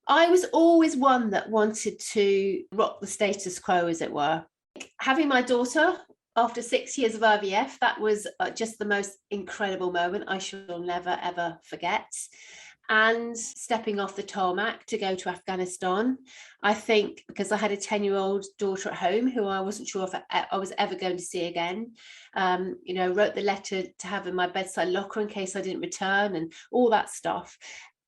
I was always one that wanted to rock the status quo, as it were. Having my daughter after 6 years of IVF, that was just the most incredible moment I shall never, ever forget. And stepping off the tarmac to go to Afghanistan, I think because I had a 10-year-old daughter at home who I wasn't sure if I was ever going to see again, wrote the letter to have in my bedside locker in case I didn't return and all that stuff.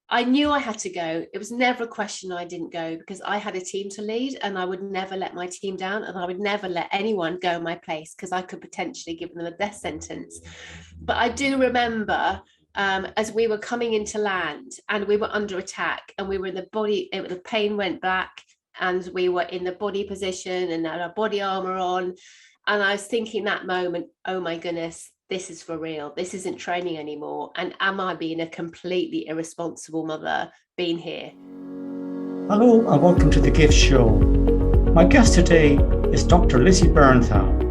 I knew I had to go. It was never a question I didn't go, because I had a team to lead and I would never let my team down, and I would never let anyone go in my place because I could potentially give them a death sentence. But I do remember as we were coming into land and we were under attack and we were in the body, the pain went back and we were in the body position and had our body armor on. And I was thinking that moment, oh my goodness, this is for real. This isn't training anymore. And am I being a completely irresponsible mother being here? Hello and welcome to the GYFT Show. My guest today is Dr. Lizzy Bernthal.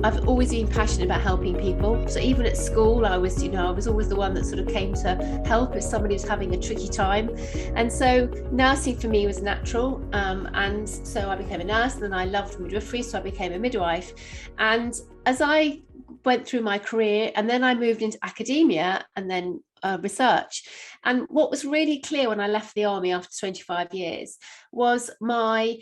I've always been passionate about helping people. So even at school, I was always the one that sort of came to help if somebody was having a tricky time. And so nursing for me was natural. And so I became a nurse, and then I loved midwifery, so I became a midwife. And as I went through my career, and then I moved into academia and then research. And what was really clear when I left the army after 25 years was my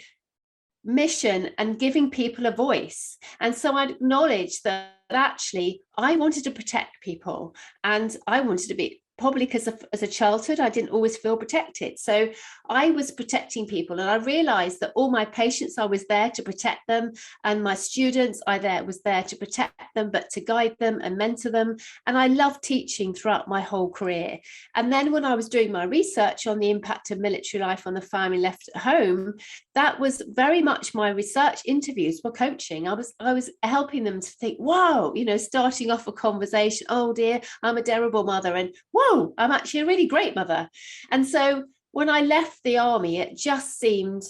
mission and giving people a voice. And so I acknowledged that actually I wanted to protect people, and I wanted to be, probably because as a childhood, I didn't always feel protected. So I was protecting people, and I realized that all my patients, I was there to protect them, and my students, was there to protect them, but to guide them and mentor them. And I loved teaching throughout my whole career. And then when I was doing my research on the impact of military life on the family left at home, that was very much my research interviews for coaching. I was helping them to think, wow, starting off a conversation, oh dear, I'm a terrible mother, and whoa, I'm actually a really great mother. And so when I left the army, it just seemed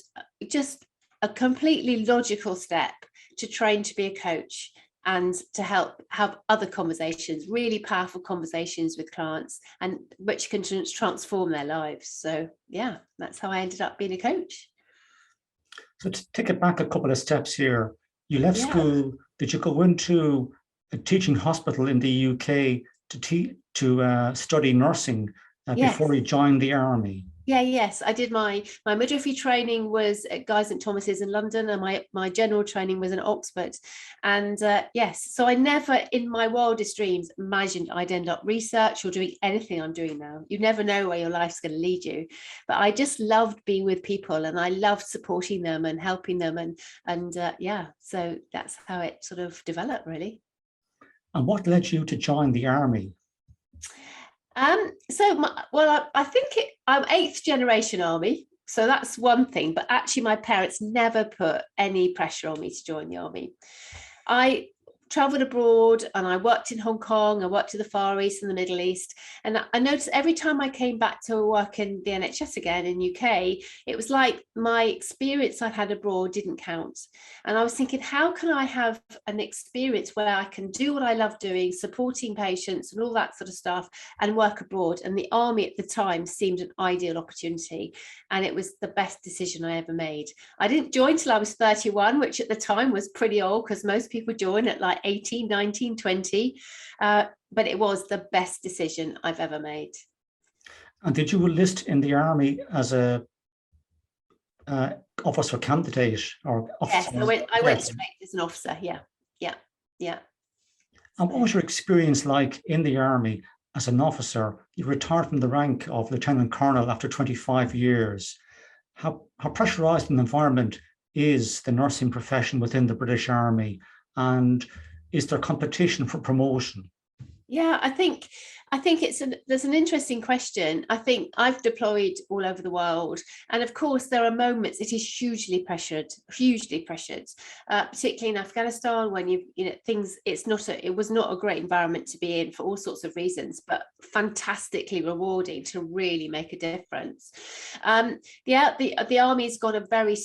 just a completely logical step to train to be a coach and to help have other conversations, really powerful conversations with clients, and which can transform their lives. So yeah, that's how I ended up being a coach. So to take it back a couple of steps here, you left school. Did you go into a teaching hospital in the UK to study nursing before you joined the army? Yes, I did. My midwifery training was at Guy's St Thomas's in London, and my general training was in Oxford. And yes, so I never in my wildest dreams imagined I'd end up research or doing anything I'm doing now. You never know where your life's going to lead you. But I just loved being with people, and I loved supporting them and helping them. And so that's how it sort of developed, really. And what led you to join the army? I think I'm 8th generation army, so that's one thing. But actually, my parents never put any pressure on me to join the army. I traveled abroad and I worked in Hong Kong, I worked in the Far East and the Middle East. And I noticed every time I came back to work in the NHS again in UK, it was like my experience I'd had abroad didn't count. And I was thinking, how can I have an experience where I can do what I love doing, supporting patients and all that sort of stuff, and work abroad? And the army at the time seemed an ideal opportunity. And it was the best decision I ever made. I didn't join till I was 31, which at the time was pretty old, because most people join at like 18, 19, 20. But it was the best decision I've ever made. And did you enlist in the army as a officer candidate or officer? Yes, I went straight as an officer. Yeah. And what was your experience like in the army as an officer? You retired from the rank of Lieutenant Colonel after 25 years. How pressurized an environment is the nursing profession within the British Army? And is there competition for promotion? Yeah, I think there's an interesting question. I think I've deployed all over the world, and of course there are moments it is hugely pressured, particularly in Afghanistan when it was not a great environment to be in for all sorts of reasons, but fantastically rewarding to really make a difference. The army's got a very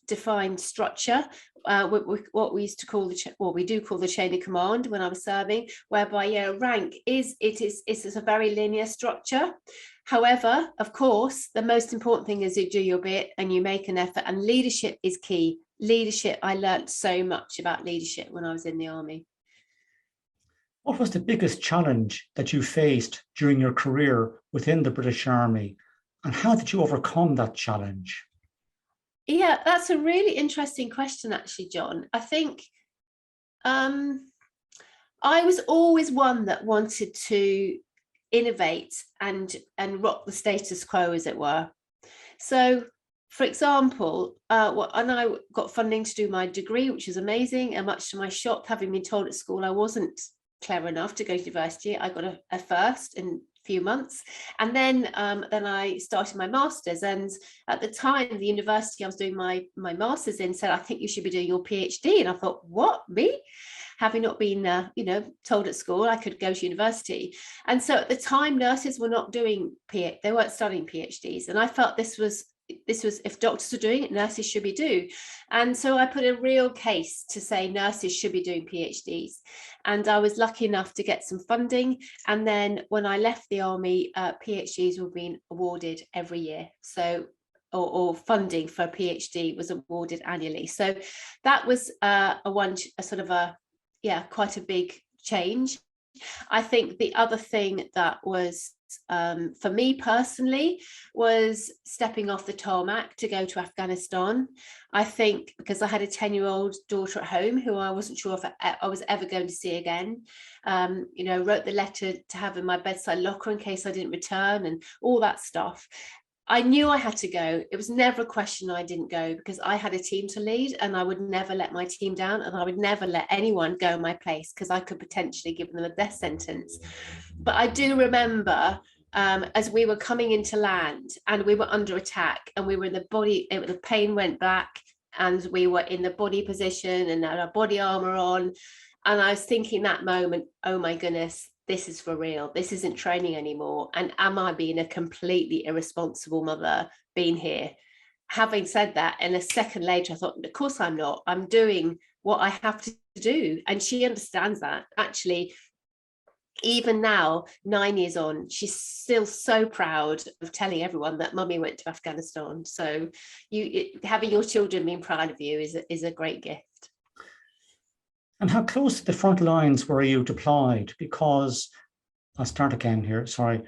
defined structure. What we used to call we do call the chain of command when I was serving, whereby rank is a very linear structure. However, of course, the most important thing is you do your bit and you make an effort, and leadership is key. Leadership, I learned so much about leadership when I was in the army. What was the biggest challenge that you faced during your career within the British Army, and how did you overcome that challenge? Yeah, that's a really interesting question, actually, John. I think I was always one that wanted to innovate and rock the status quo, as it were. So, for example, and I got funding to do my degree, which is amazing, and much to my shock, having been told at school I wasn't clever enough to go to university, I got a first in a few months, and then I started my master's. And at the time, the university I was doing my master's in said, "I think you should be doing your PhD." And I thought, "What, me?" Having not been, told at school I could go to university. And so at the time, nurses were not doing they weren't studying PhDs, and I felt this was if doctors are doing it, nurses should be doing. And so I put a real case to say nurses should be doing PhDs. And I was lucky enough to get some funding. And then when I left the army, PhDs were being awarded every year. So or funding for a PhD was awarded annually. So that was quite a big change. I think the other thing that was for me personally was stepping off the tarmac to go to Afghanistan. I think because I had a 10-year-old daughter at home who I wasn't sure if I was ever going to see again. Wrote the letter to have in my bedside locker in case I didn't return and all that stuff. I knew I had to go. It was never a question I didn't go, because I had a team to lead and I would never let my team down, and I would never let anyone go in my place because I could potentially give them a death sentence. But I do remember as we were coming into land and we were under attack and we were in the pain went back and we were in the body position and had our body armor on. And I was thinking that moment, oh my goodness, this is for real. This isn't training anymore. And am I being a completely irresponsible mother being here? Having said that, and a second later, I thought, of course I'm not. I'm doing what I have to do. And she understands that. Actually, even now, 9 years on, she's still so proud of telling everyone that mummy went to Afghanistan. So having your children being proud of you is a great gift. And how close to the front lines were you deployed? Because I'll start again here, sorry.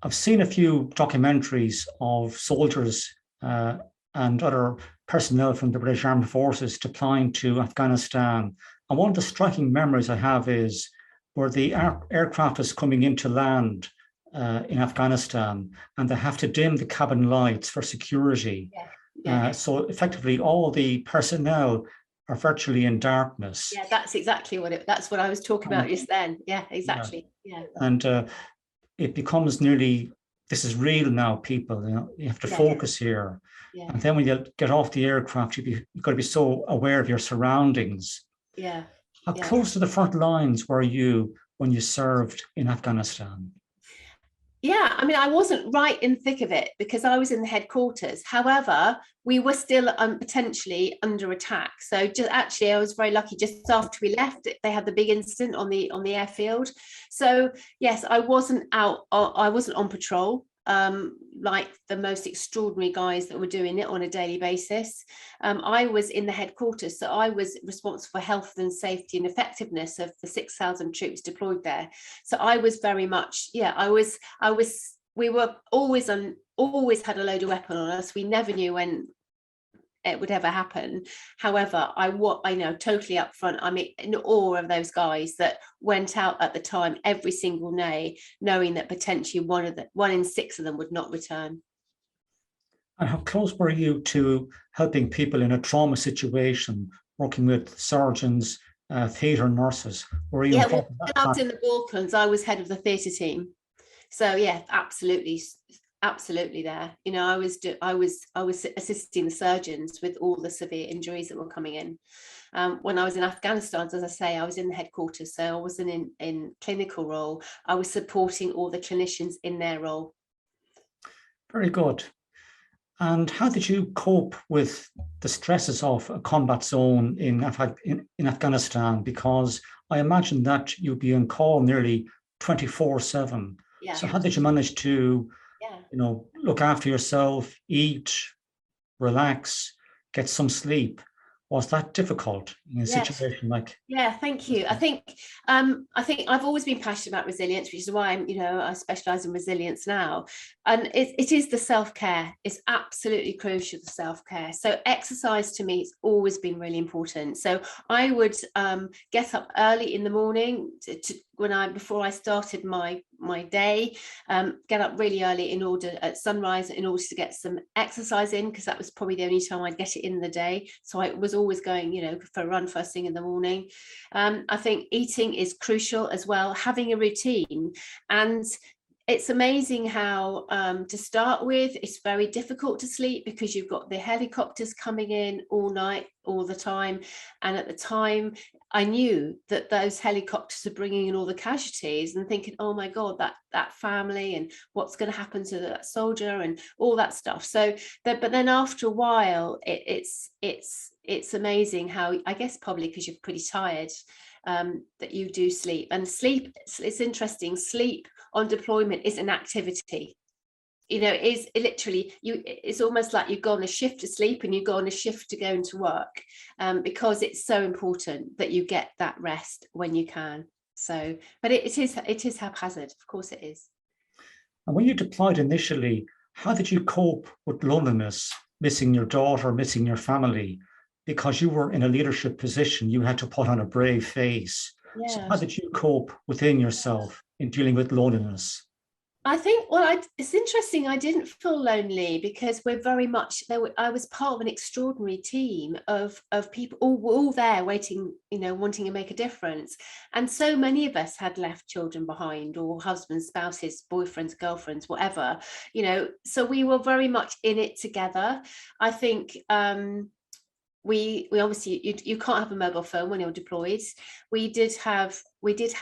I've seen a few documentaries of soldiers and other personnel from the British Armed Forces deploying to Afghanistan. And one of the striking memories I have is where the aircraft is coming into land in Afghanistan and they have to dim the cabin lights for security. Yeah. So effectively all the personnel are virtually in darkness. Yeah, that's exactly that's what I was talking about just then. Yeah, exactly. Yeah. And it becomes nearly, this is real now, people, you have to focus here. Yeah. And then when you get off the aircraft, you've got to be so aware of your surroundings. Yeah. How close to the front lines were you when you served in Afghanistan? Yeah, I mean, I wasn't right in the thick of it because I was in the headquarters. However, we were still potentially under attack. So I was very lucky. Just after we left, they had the big incident on the airfield. So yes, I wasn't on patrol like the most extraordinary guys that were doing it on a daily basis. I was in the headquarters, so I was responsible for health and safety and effectiveness of the 6,000 troops deployed there. So I was very much, we were always had a load of weapon on us. We never knew when it would ever happen. However, I know totally upfront, I'm in awe of those guys that went out at the time every single day, knowing that potentially one in six of them would not return. And how close were you to helping people in a trauma situation, working with surgeons, theatre nurses? Were you when I was in the Balkans, I was head of the theatre team. So yeah, absolutely there. I was assisting the surgeons with all the severe injuries that were coming in. When I was in Afghanistan, as I say, I was in the headquarters, so I wasn't in clinical role. I was supporting all the clinicians in their role. Very good. And how did you cope with the stresses of a combat zone in Afghanistan? Because I imagine that you'd be on call nearly 24/7. Yeah. So how did you manage to, Yeah. look after yourself, eat, relax, get some sleep? Was that difficult in a Yes. situation like? Yeah, thank you. I think I've always been passionate about resilience, which is why I specialize in resilience now. And it is the self-care. It's absolutely crucial, the self-care. So exercise to me has always been really important. So I would get up early in the morning before I started my day, get up really early at sunrise in order to get some exercise in, because that was probably the only time I'd get it in the day. So I was always going, for a run first thing in the morning. I think eating is crucial as well, having a routine. And it's amazing how, to start with, it's very difficult to sleep because you've got the helicopters coming in all night, all the time. And at the time, I knew that those helicopters are bringing in all the casualties, and thinking, oh my God, that family, and what's going to happen to that soldier and all that stuff. So, but then after a while, it's amazing how, I guess probably because you're pretty tired, that you do sleep. And sleep, it's interesting, sleep on deployment is an activity. Is literally it's almost like you go on a shift to sleep and you go on a shift to go into work, because it's so important that you get that rest when you can. So, but it is haphazard, of course it is. And when you deployed initially, how did you cope with loneliness, missing your daughter, missing your family? Because you were in a leadership position, you had to put on a brave face. Yeah. So how did you cope within yourself in dealing with loneliness? I think, it's interesting. I didn't feel lonely because we're very much there. I was part of an extraordinary team of people all there waiting, wanting to make a difference. And so many of us had left children behind, or husbands, spouses, boyfriends, girlfriends, whatever, so we were very much in it together. I think, we obviously, you can't have a mobile phone when you're deployed. We did have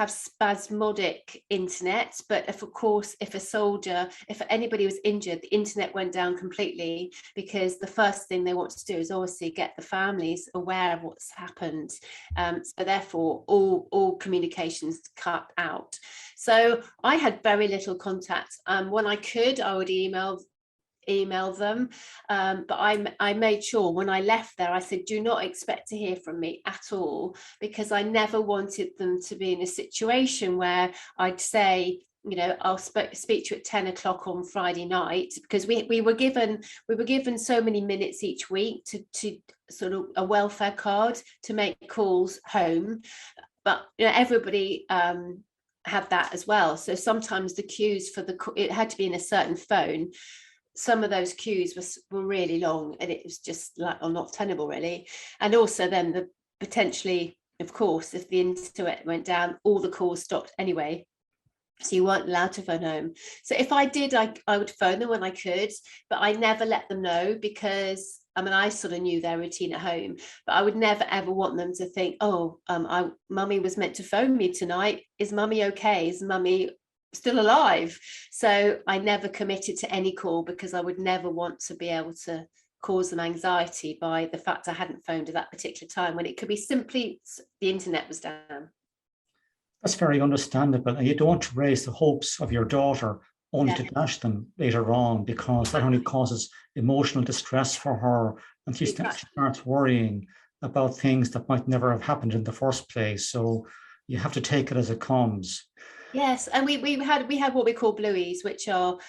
spasmodic internet, but if anybody was injured, the internet went down completely, because the first thing they want to do is obviously get the families aware of what's happened. So therefore, all communications cut out. So I had very little contact. When I could, I would email them, but I made sure when I left there, I said, do not expect to hear from me at all, because I never wanted them to be in a situation where I'd say, I'll speak to you at 10 o'clock on Friday night, because we were given so many minutes each week to sort of a welfare card to make calls home, but everybody had that as well. So sometimes the queues it had to be in a certain phone. Some of those queues were really long, and it was just like not tenable really. And also then potentially, of course, if the internet went down, all the calls stopped anyway, so you weren't allowed to phone home. So if I did, I would phone them when I could, but I never let them know, because I sort of knew their routine at home, but I would never ever want them to think, oh, mummy was meant to phone me tonight. Is mummy okay? Is mummy still alive? So I never committed to any call, because I would never want to be able to cause them anxiety by the fact I hadn't phoned at that particular time, when it could be simply the internet was down. That's very understandable. And you don't want to raise the hopes of your daughter only to dash them later on, because that only causes emotional distress for her, and she starts worrying about things that might never have happened in the first place. So you have to take it as it comes. Yes, and we had what we call blueies, which are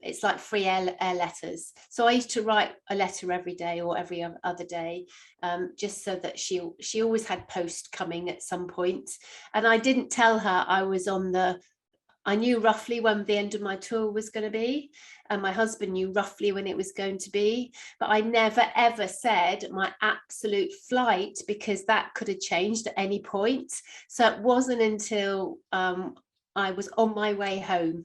it's like free air letters. So I used to write a letter every day or every other day, just so that she always had post coming at some point. And I didn't tell her I knew roughly when the end of my tour was going to be, and my husband knew roughly when it was going to be, but I never ever said my absolute flight, because that could have changed at any point. So it wasn't until I was on my way home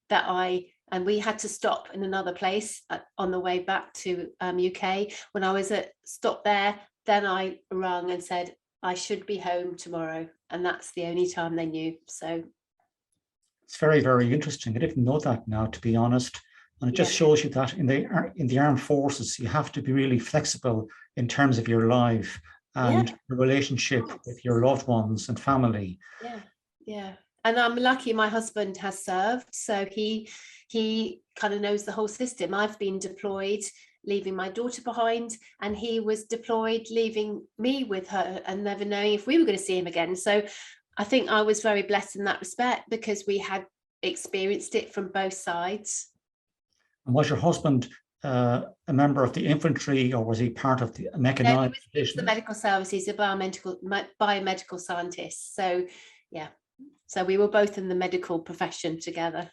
and we had to stop in another place on the way back to UK. When I was stopped there, then I rang and said I should be home tomorrow, and that's the only time they knew. So it's very, very interesting. I didn't know that now, to be honest. And it just shows you that in the armed forces, you have to be really flexible in terms of your life and the relationship with your loved ones and family. Yeah. and I'm lucky my husband has served, so he kind of knows the whole system. I've been deployed, leaving my daughter behind, and he was deployed, leaving me with her and never knowing if we were going to see him again. So I think I was very blessed in that respect, because we had experienced it from both sides. And was your husband a member of the infantry, or was he part of the mechanized No, he was the medical services, a biomedical scientist. So yeah, so we were both in the medical profession together.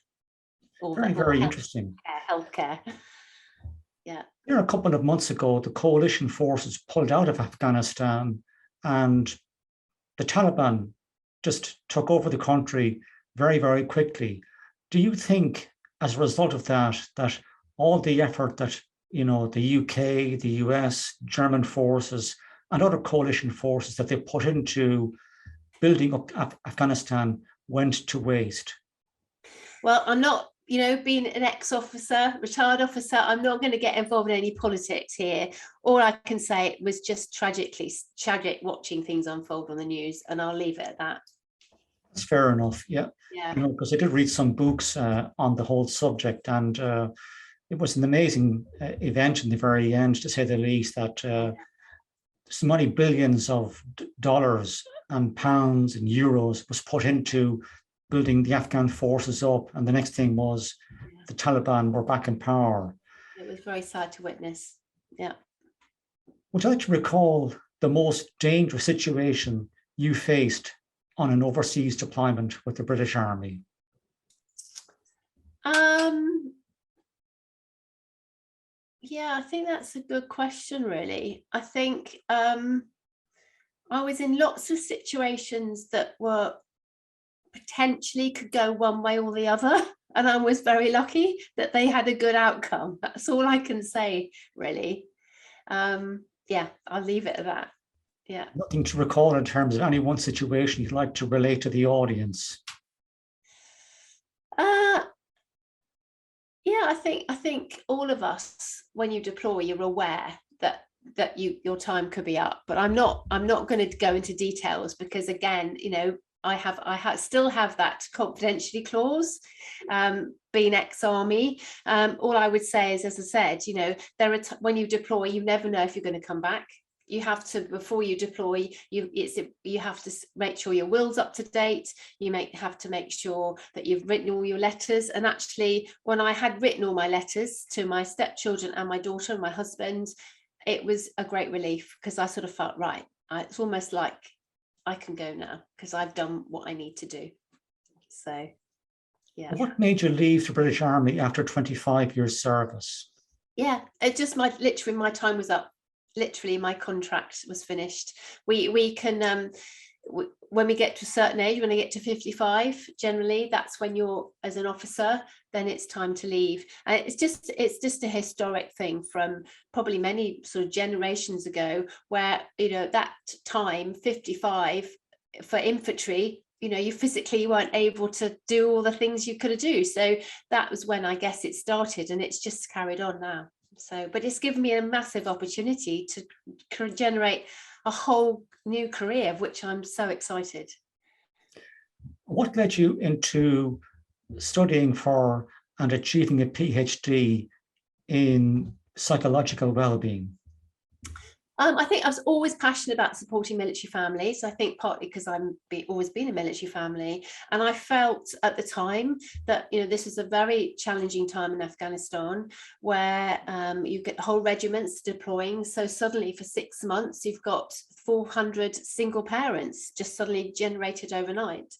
Very interesting. Healthcare. Yeah. Here a couple of months ago, the coalition forces pulled out of Afghanistan, and the Taliban just took over the country very, very quickly. Do you think, as a result of that, that all the effort that, you know, the UK, the US, German forces, and other coalition forces that they put into building up Afghanistan went to waste? Well, I'm not, you know, being an ex-officer, retired officer, I'm not going to get involved in any politics here. All I can say, it was just tragic watching things unfold on the news, and I'll leave it at that. That's fair enough. Yeah. Yeah. You know, because I did read some books on the whole subject, and it was an amazing event in the very end, to say the least, that so many billions of dollars and pounds and euros was put into building the Afghan forces up, and the next thing was the Taliban were back in power. It was very sad to witness. Yeah. Would you like to recall the most dangerous situation you faced on an overseas deployment with the British Army? Yeah, I think that's a good question, really. I think I was in lots of situations that were potentially could go one way or the other, and I was very lucky that they had a good outcome. That's all I can say, really. Yeah, I'll leave it at that. Yeah. Nothing to recall in terms of any one situation you'd like to relate to the audience? Yeah, I think all of us, when you deploy, you're aware that your time could be up. But I'm not going to go into details, because again, you know, I still have that confidentiality clause, being ex-army. All I would say is, as I said, you know, when you deploy, you never know if you're going to come back. You have to, before you deploy, you have to make sure your will's up to date. You have to make sure that you've written all your letters. And actually, when I had written all my letters to my stepchildren and my daughter and my husband, it was a great relief, because I sort of felt, right, it's almost like I can go now, because I've done what I need to do. So, yeah. What made you leave the British Army after 25 years service? Yeah, it just literally my time was up. Literally, my contract was finished. We can when we get to a certain age, when I get to 55, generally that's when you're, as an officer, then it's time to leave. And it's just a historic thing from probably many sort of generations ago, where, you know, that time 55 for infantry, you know, you physically weren't able to do all the things you could do. So that was when I guess it started, and it's just carried on now. So, but it's given me a massive opportunity to generate a whole new career, of which I'm so excited. What led you into studying for and achieving a PhD in psychological well-being? I think I was always passionate about supporting military families. I think partly because I'm always been a military family, and I felt at the time that, you know, this was a very challenging time in Afghanistan, where you get whole regiments deploying. So suddenly for 6 months, you've got 400 single parents just suddenly generated overnight.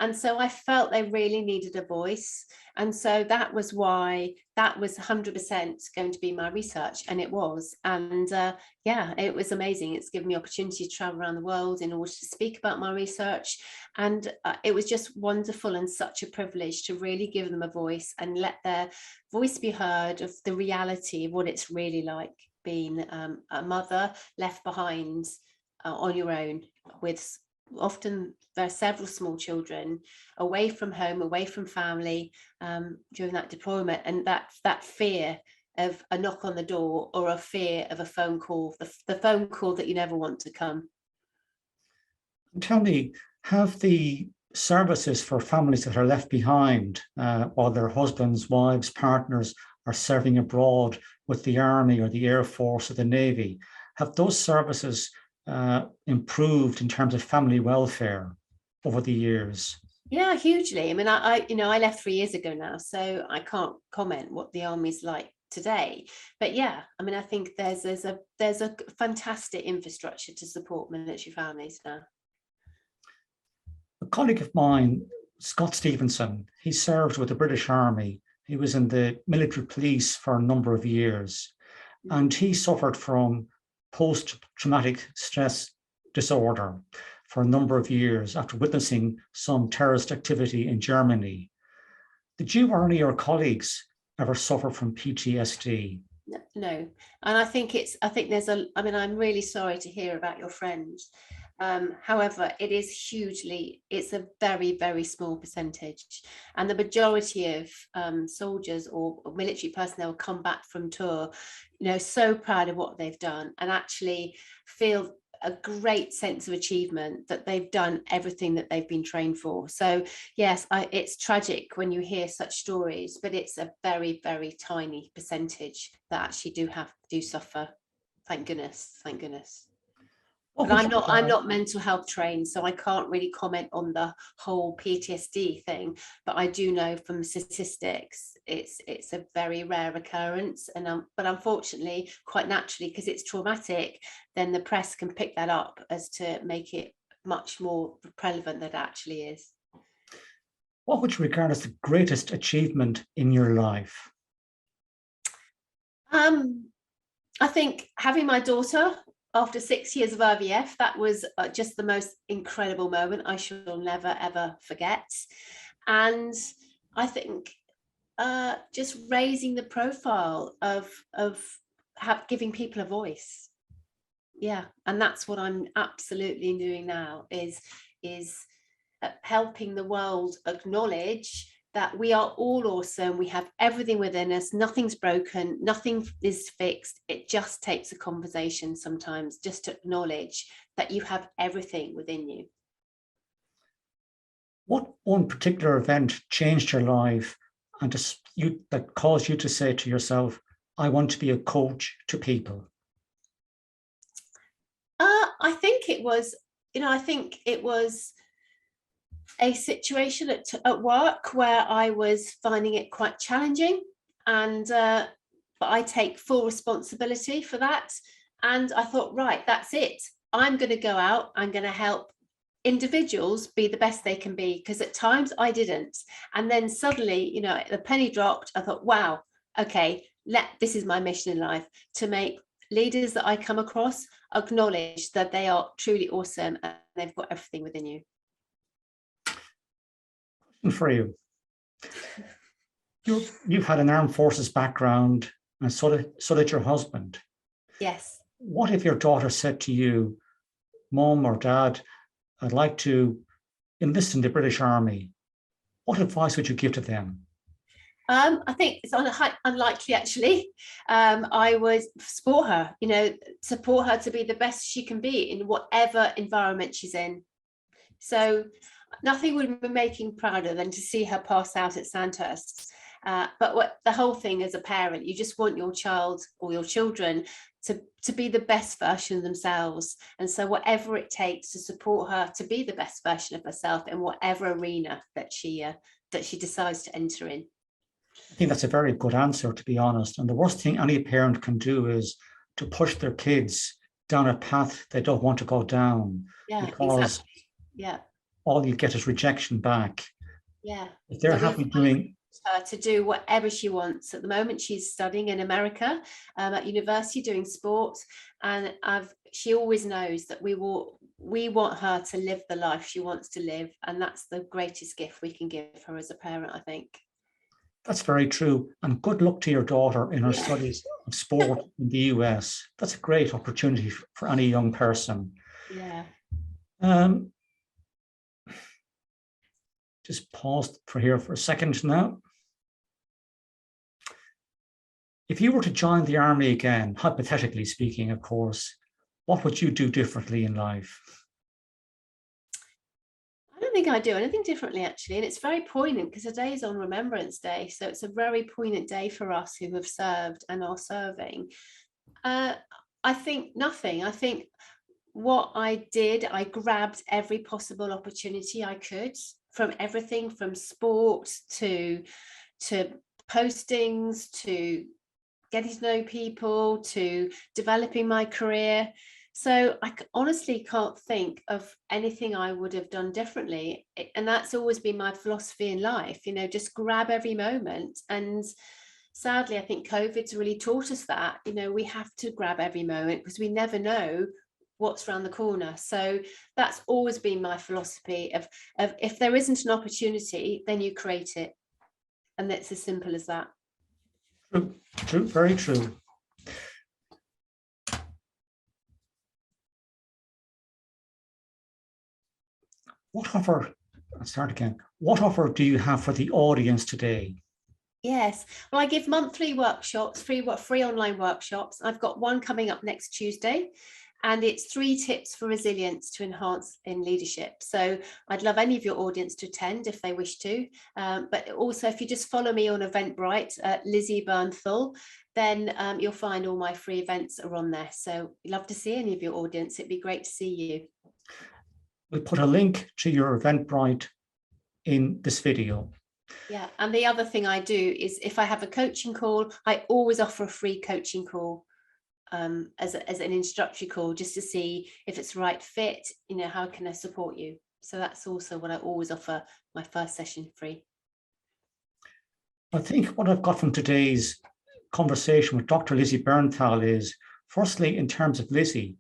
And so I felt they really needed a voice. And so that was why that was 100% going to be my research. And it was. And yeah, it was amazing. It's given me opportunity to travel around the world in order to speak about my research. And it was just wonderful and such a privilege to really give them a voice and let their voice be heard of the reality of what it's really like being a mother left behind on your own, with often there are several small children, away from home, away from family, during that deployment, and that fear of a knock on the door, or a fear of a phone call, the phone call that you never want to come. Tell me, have the services for families that are left behind while their husbands, wives, partners are serving abroad with the Army or the Air Force or the Navy. Have those services improved in terms of family welfare over the years? Yeah, hugely. I mean, I left 3 years ago now, so I can't comment what the Army's like today. But yeah, I mean, I think there's a fantastic infrastructure to support military families now. A colleague of mine, Scott Stevenson, he served with the British Army. He was in the military police for a number of years, and he suffered from post-traumatic stress disorder for a number of years after witnessing some terrorist activity in Germany. Did you or any of your colleagues ever suffer from PTSD? No, and I think I mean, I'm really sorry to hear about your friends. However, it's a very, very small percentage. And the majority of soldiers or military personnel come back from tour, so proud of what they've done and actually feel a great sense of achievement that they've done everything that they've been trained for. So yes, it's tragic when you hear such stories, but it's a very, very tiny percentage that actually do suffer. Thank goodness. Thank goodness. But I'm not mental health trained, so I can't really comment on the whole PTSD thing. But I do know from statistics, it's a very rare occurrence, but unfortunately, quite naturally, because it's traumatic, then the press can pick that up as to make it much more relevant than it actually is. What would you regard as the greatest achievement in your life? I think having my daughter after 6 years of IVF, that was just the most incredible moment I shall never, ever forget. And I think just raising the profile of giving people a voice. Yeah, and that's what I'm absolutely doing now is helping the world acknowledge that we are all awesome. We have everything within us. Nothing's broken. Nothing is fixed. It just takes a conversation sometimes just to acknowledge that you have everything within you. What one particular event changed your life and that caused you to say to yourself, I want to be a coach to people? I think it was a situation at work where I was finding it quite challenging, and but I take full responsibility for that. And I thought, right, that's it. I'm going to go out. I'm going to help individuals be the best they can be, because at times I didn't. And then suddenly, the penny dropped. I thought, wow, okay, this is my mission in life, to make leaders that I come across acknowledge that they are truly awesome and they've got everything within you. For you, you've had an armed forces background, and so did your husband. Yes. What if your daughter said to you, Mom or Dad, I'd like to enlist in the British Army? What advice would you give to them? I think it's unlikely, actually. I would support her, support her to be the best she can be in whatever environment she's in. So nothing would be making prouder than to see her pass out at Sandhurst. But the whole thing as a parent, you just want your child or your children to be the best version of themselves. And so whatever it takes to support her to be the best version of herself in whatever arena that she decides to enter in. I think that's a very good answer, to be honest. And the worst thing any parent can do is to push their kids down a path they don't want to go down. Yeah, because exactly. Yeah. All you get is rejection back. Yeah. If they're happy doing her to do whatever she wants. At the moment, she's studying in America at university, doing sport, and she always knows that we want her to live the life she wants to live, and that's the greatest gift we can give her as a parent, I think. That's very true. And good luck to your daughter in her studies of sport in the US. That's a great opportunity for any young person. Yeah. Just pause here for a second now. If you were to join the army again, hypothetically speaking, of course, what would you do differently in life? I don't think think I do anything differently, actually. And it's very poignant because today is on Remembrance Day. So it's a very poignant day for us who have served and are serving. I think nothing. I think what I did, I grabbed every possible opportunity I could, from everything from sport to postings, to getting to know people, to developing my career. So I honestly can't think of anything I would have done differently. And that's always been my philosophy in life, you know, just grab every moment. And sadly, I think COVID's really taught us that, you know, we have to grab every moment because we never know what's around the corner. So that's always been my philosophy of if there isn't an opportunity, then you create it. And it's as simple as that. True, very true. What offer, I'll start again. What offer do you have for the audience today? Yes, well, I give monthly workshops, free online workshops. I've got one coming up next Tuesday, and it's 3 tips for resilience to enhance in leadership. So I'd love any of your audience to attend if they wish to. But also, if you just follow me on Eventbrite, Lizzy Bernthal, then you'll find all my free events are on there. So I'd love to see any of your audience. It'd be great to see you. We'll put a link to your Eventbrite in this video. Yeah, and the other thing I do is if I have a coaching call, I always offer a free coaching call as an introductory call, just to see if it's the right fit, you know, how can I support you? So that's also what I always offer, my first session free. I think what I've got from today's conversation with Dr. Lizzy Bernthal is, firstly, in terms of Lizzy,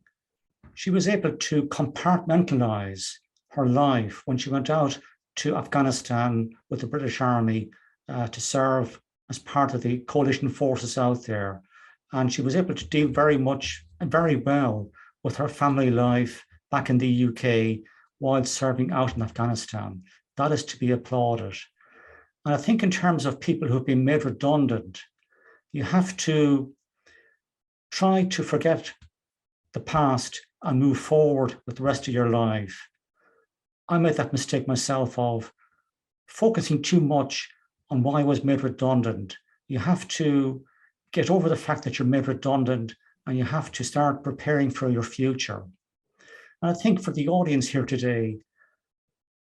she was able to compartmentalize her life when she went out to Afghanistan with the British Army to serve as part of the coalition forces out there. And she was able to deal very well with her family life back in the UK while serving out in Afghanistan. That is to be applauded. And I think in terms of people who have been made redundant, you have to try to forget the past and move forward with the rest of your life. I made that mistake myself of focusing too much on why I was made redundant. You have to get over the fact that you're made redundant, and you have to start preparing for your future. And I think for the audience here today,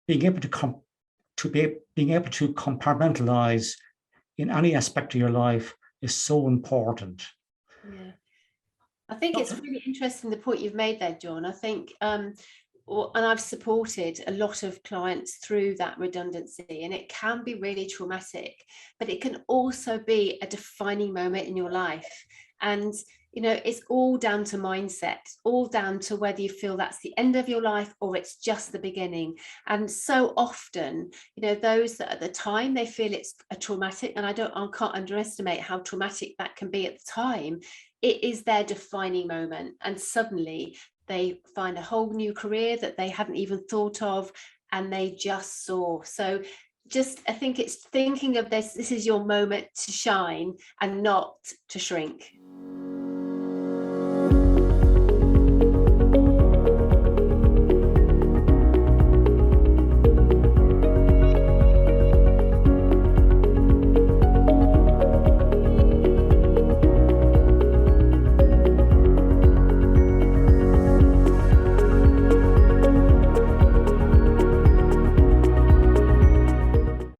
being able to compartmentalize in any aspect of your life is so important. Yeah, I think it's really interesting the point you've made there, John. I think and I've supported a lot of clients through that redundancy, and it can be really traumatic, but it can also be a defining moment in your life. And, you know, it's all down to mindset, all down to whether you feel that's the end of your life or it's just the beginning. And so often, you know, those that at the time they feel it's a traumatic, and I can't underestimate how traumatic that can be at the time. It is their defining moment, and suddenly they find a whole new career that they hadn't even thought of, and they just soar. So I think it's thinking of this is your moment to shine and not to shrink.